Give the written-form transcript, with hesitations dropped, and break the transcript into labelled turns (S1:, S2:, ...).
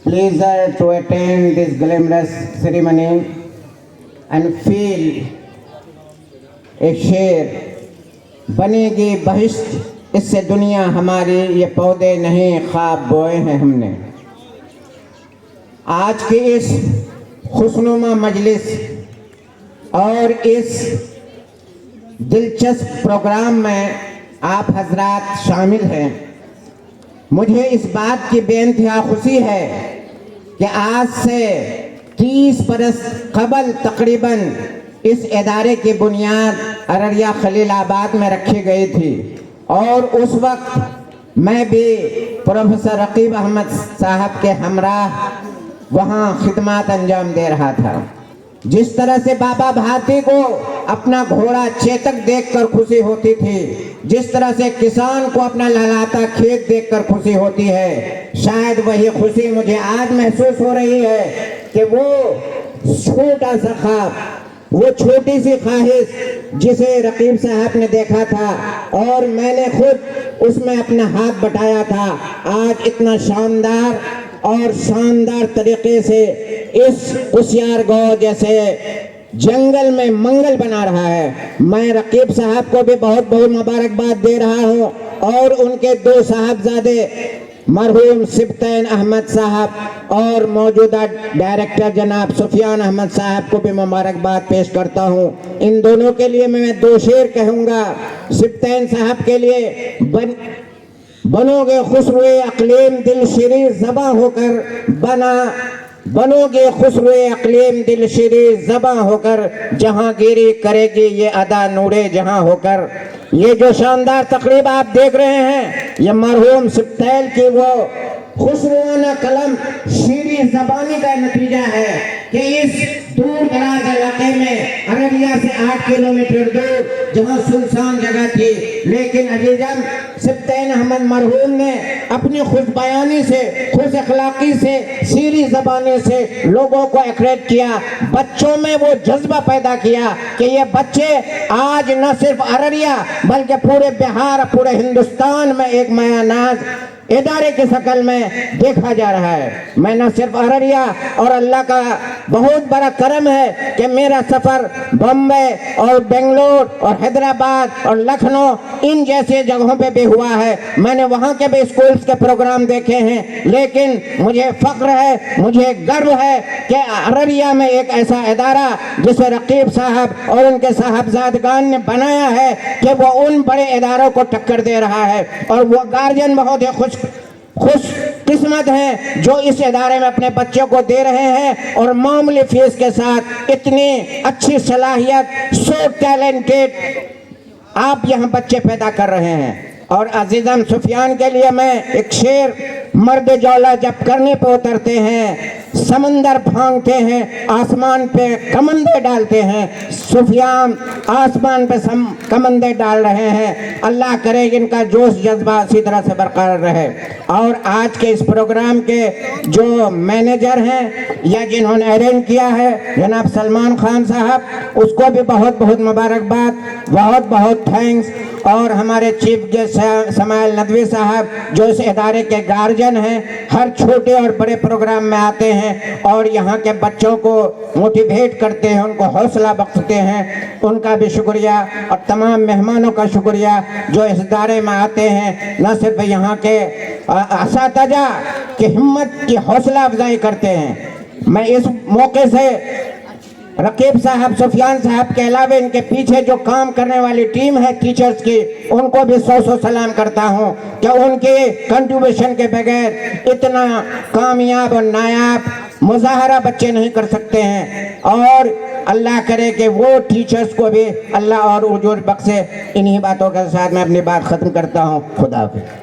S1: pleasure to attend this glamorous ceremony and feel एक शेर बनेगी बहिश्त इससे दुनिया हमारी, ये पौधे नहीं ख्वाब बोए हैं हमने। आज की इस खुशनुमा मजलिस और इस दिलचस्प प्रोग्राम में आप हजरात शामिल हैं। मुझे इस बात की बेइंतहा खुशी है कि आज से 30 बरस कबल तकरीबन इस इदारे की बुनियाद अररिया खलीलाबाद में रखी गई थी और उस वक्त मैं भी प्रोफेसर रकीब अहमद साहब के हमराह वहाँ खिदमत अंजाम दे रहा था। जिस तरह से बाबा भारती को अपना घोड़ा चेतक देखकर खुशी होती थी, जिस तरह से किसान को अपना लहलहाता खेत देखकर खुशी होती है, शायद वही खुशी मुझे आज महसूस हो रही है कि वो छोटा सा ख्वाब, वो छोटी सी ख्वाहिश जिसे रकीब साहब ने देखा था और मैंने खुद उसमें अपना हाथ बटाया था, आज इतना शानदार और शानदार तरीके से इस कुसियार गांव जैसे जंगल में मंगल बना रहा है। मैं रकीब साहब को भी बहुत बहुत मुबारकबाद दे रहा हूँ और उनके 2 साहबजादे मरहूम सिब्तैन अहमद साहब और मौजूदा डायरेक्टर जनाब सुफियान अहमद साहब को भी मुबारकबाद पेश करता हूँ। इन दोनों के लिए मैं 2 शेर कहूँगा। सिब्तैन साहब के लिए बनोगे खुशरुए अक़लीम दिल शिरीर ज़बां होकर बनोगे खुशरुए अक़लीम दिल शिरीर ज़बां होकर, जहांगीरी करेगी ये अदा नूरे जहां होकर। ये जो शानदार तकरीब आप देख रहे हैं, ये मरहूम सिब्तैन की वो खुशरुआना कलम शीरी ज़बानी का नतीजा है कि इस दूर दराज इलाके में अररिया से 8 किलोमीटर दूर जहाँ सुनसान जगह थी, लेकिन अजीजम सिब्तैन अहमद मरहूम ने अपनी खुद बयानी से, खुद अखलाकी से, शीरी ज़बानी से लोगों को एक्रेट किया। बच्चों में वो जज्बा पैदा किया कि ये बच्चे आज न सिर्फ अररिया बल्कि पूरे बिहार, पूरे हिंदुस्तान में एक मायानाज इदारे की शक्ल में देखा जा रहा है। मैं न सिर्फ अररिया, और अल्लाह का बहुत बड़ा करम है कि मेरा सफ़र बम्बई और बेंगलोर और हैदराबाद और लखनऊ इन जैसे जगहों पे भी हुआ है। मैंने वहाँ के भी स्कूल्स के प्रोग्राम देखे हैं, लेकिन मुझे फ़ख्र है, मुझे गर्व है कि अररिया में एक ऐसा इदारा जिसे रकीब साहब और उनके साहबजादगान ने बनाया है कि वो उन बड़े इदारों को टक्कर दे रहा है। और वो गार्जियन बहुत ही खुश किस्मत हैं जो इस इदारे में अपने बच्चों को दे रहे हैं और मामूली फीस के साथ इतनी अच्छी सलाहियत, सो टैलेंटेड आप यहाँ बच्चे पैदा कर रहे हैं। और अजीज़म सुफियान के लिए मैं एक शेर, मर्द जौला जब करने पे उतरते हैं, समंदर भांगते हैं, आसमान पे कमंदे डालते हैं। सुफियान आसमान पे कमंदे डाल रहे हैं। अल्लाह करे कि इनका जोश जज्बा इसी तरह से बरकरार रहे। और आज के इस प्रोग्राम के जो मैनेजर हैं या जिन्होंने अरेंज किया है, जनाब सलमान खान साहब, उसको भी बहुत बहुत मुबारकबाद, बहुत बहुत थैंक्स। और हमारे चीफ गेस्ट समाइल नदवी साहब जो इस इदारे के गार्जियन हैं, हर छोटे और बड़े प्रोग्राम में आते हैं और यहाँ के बच्चों को मोटिवेट करते हैं, उनको हौसला बख्शते हैं, उनका भी शुक्रिया। और तमाम मेहमानों का शुक्रिया जो इस इदारे में आते हैं, न सिर्फ यहाँ के असातिज़ा की हिम्मत की हौसला अफजाई करते हैं। मैं इस मौके से रकीब साहब, सुफियान साहब के अलावा इनके पीछे जो काम करने वाली टीम है टीचर्स की, उनको भी 100 सलाम करता हूँ कि उनके कंट्रीब्यूशन के बगैर इतना कामयाब और नायाब मुजाहरा बच्चे नहीं कर सकते हैं। और अल्लाह करे कि वो टीचर्स को भी अल्लाह और उजूर बख्शे। इन्हीं बातों के साथ मैं अपनी बात ख़त्म करता हूँ। खुदा हाफ़िज़।